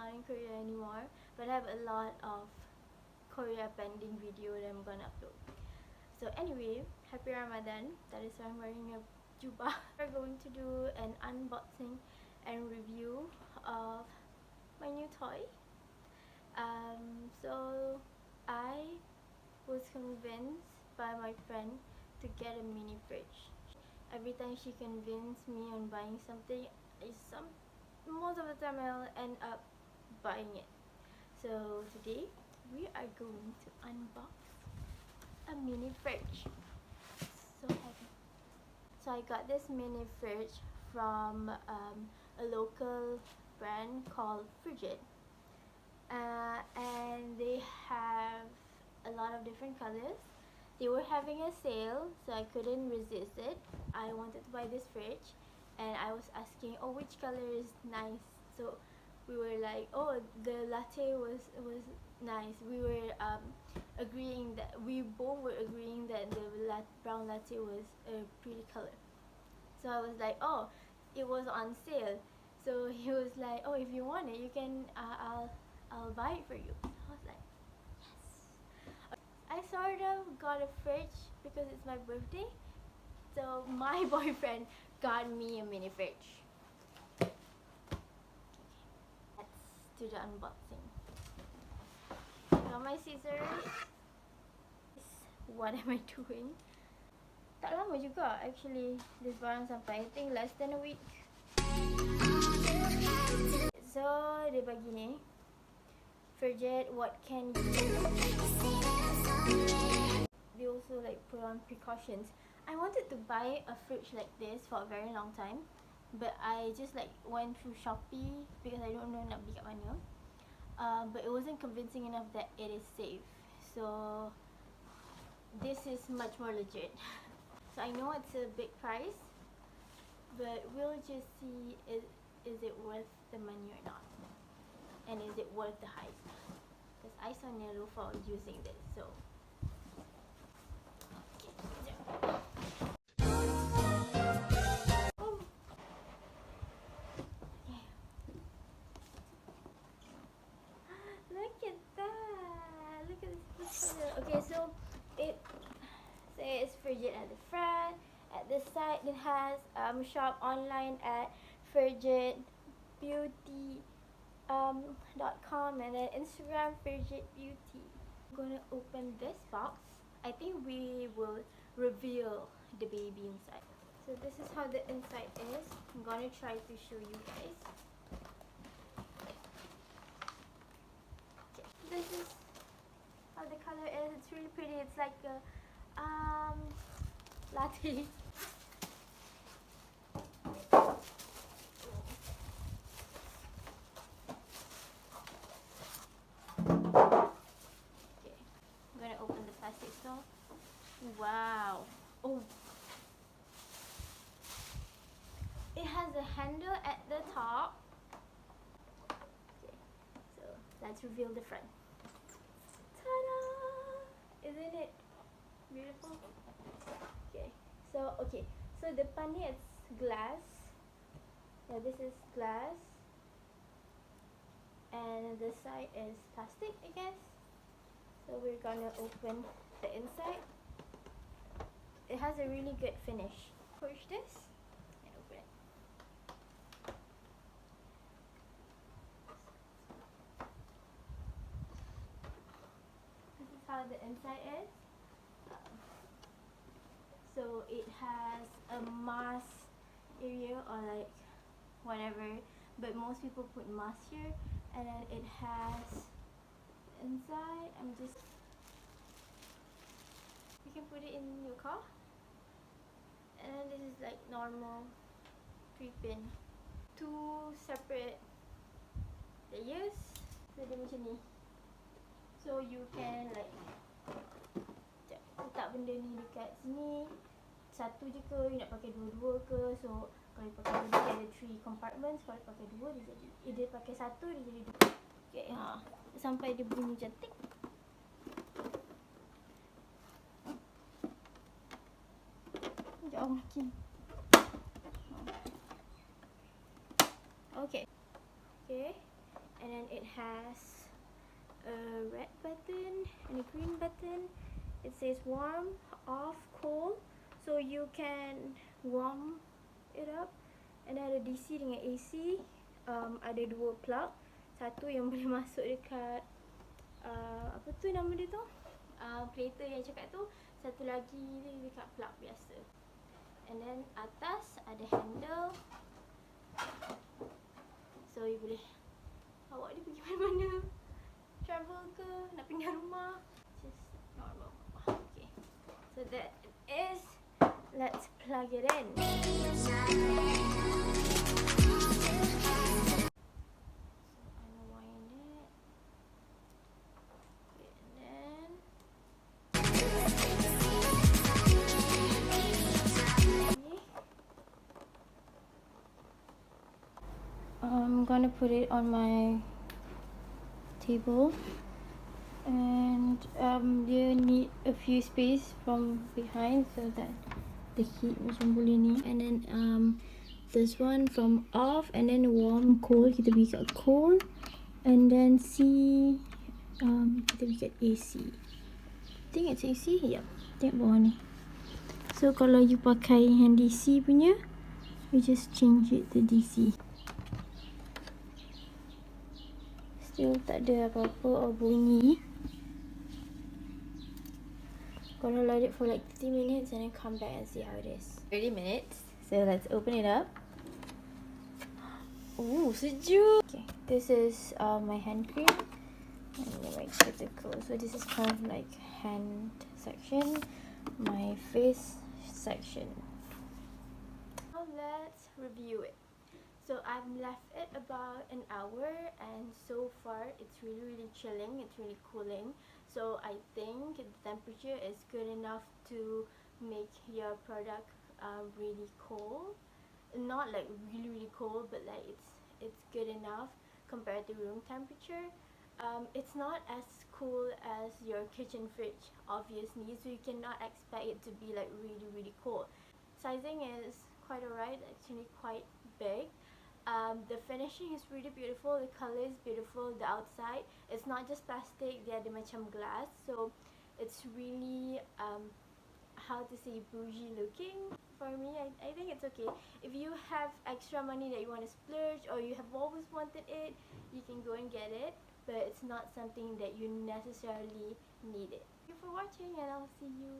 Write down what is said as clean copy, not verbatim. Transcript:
not in Korea anymore, but I have a lot of Korea pending video that I'm gonna upload. So anyway, happy Ramadan. That is why I'm wearing a jubah. We're going to do an unboxing and review of my new toy. So I was convinced by my friend to get a mini fridge. Every time she convinced me on buying something, most of the time I'll end up buying it. So today we are going to unbox a mini fridge. So heavy. So I got this mini fridge from a local brand called Frigid, and they have a lot of different colors. They were having a sale, so I couldn't resist it. I wanted to buy this fridge, and I was asking, oh, which color is nice? So we were like, oh, the latte was nice. We were agreeing that we both were agreeing that the brown latte was a pretty color. So I was like, oh, it was on sale. So he was like, oh, if you want it, you can. I'll buy it for you. I was like, I sort of got a fridge because it's my birthday. So my boyfriend got me a mini fridge. Okay, let's do the unboxing. Got my scissors. What am I doing? Tak lama juga actually this barang sampai. I think less than a week. So dia bagi ni, Frigid, what can you do? They also like put on precautions. I wanted to buy a fridge like this for a very long time, but I just like went through Shopee because I don't know nak beli kat mana. But it wasn't convincing enough that it is safe. So this is much more legit. So I know it's a big price, but we'll just see is it worth the money or not, and is it worth the hype? Because I saw Nerufa using this, so. Oh. Yeah. Look at that! Look at this color. Okay, so it says Frigid at the front. At the side, it has shop online at Frigid Beauty .com, and then Instagram Frigid Beauty. I'm gonna open this box. I think we will reveal the baby inside. So this is how the inside is. I'm gonna try to show you guys. Okay. This is how the color is. It's really pretty. It's like a latte. Wow. Oh. It has a handle at the top. Okay. So let's reveal the front. Ta-da! Isn't it beautiful? Okay. So depan ni it's glass. Yeah, this is glass. And the side is plastic, I guess. So we're gonna open the inside. It has a really good finish. Push this and open it. This is how the inside is. So it has a mask area or like whatever, but most people put mask here. And then it has inside, you can put it in your car. And then this is like normal 3-pin. 2 separate layers. So dia macam ni. So you can like letak benda ni dekat sini. Satu je ke, you nak pakai dua-dua ke. So kalau you pakai dua, dia ada 3 compartments. Kalau pakai dua, dia pakai satu, dia jadi 2. Okay, sampai dia bunyi cantik. Jauh makin. Okay. and then it has a red button and a green button. It says warm, off, cold, so you can warm it up. And then ada DC dengan AC. Ada dua plug, satu yang boleh masuk dekat apa tu nama dia tu, creator yang cakap tu, satu lagi dekat plug biasa. And then atas ada handle, so you boleh bawa dia pergi mana-mana, travel ke, nak pindah rumah, just normal. Okay, so that is, let's plug it in. I'm gonna put it on my table, and you need a few space from behind so that the heat macam boleh ni. And then this one from off, and then warm, cold, kita pergi kat cold, and then C, kita pergi kat AC. I think it's AC, yep, tengok bawah ni. So kalau you pakai yang DC punya, you just change it to DC. Still tak ada apa-apa or bunyi. Gonna let it for like 30 minutes and then come back and see how it is. 30 minutes. So let's open it up. Ooh, sejuk. Okay, this is my hand cream. And then my cuticle. So this is kind of like hand section, my face section. Now let's review it. So I've left it about an hour, and so far it's really chilling, it's really cooling. So I think the temperature is good enough to make your product really cold. Not like really cold, but like it's good enough compared to room temperature. It's not as cool as your kitchen fridge, obviously, so you cannot expect it to be like really cold. Sizing is quite alright, actually quite big. The finishing is really beautiful, the color is beautiful, the outside, it's not just plastic, dia ada macam glass, so it's really, how to say, bougie looking. For me, I think it's okay. If you have extra money that you want to splurge, or you have always wanted it, you can go and get it, but it's not something that you necessarily need it. Thank you for watching, and I'll see you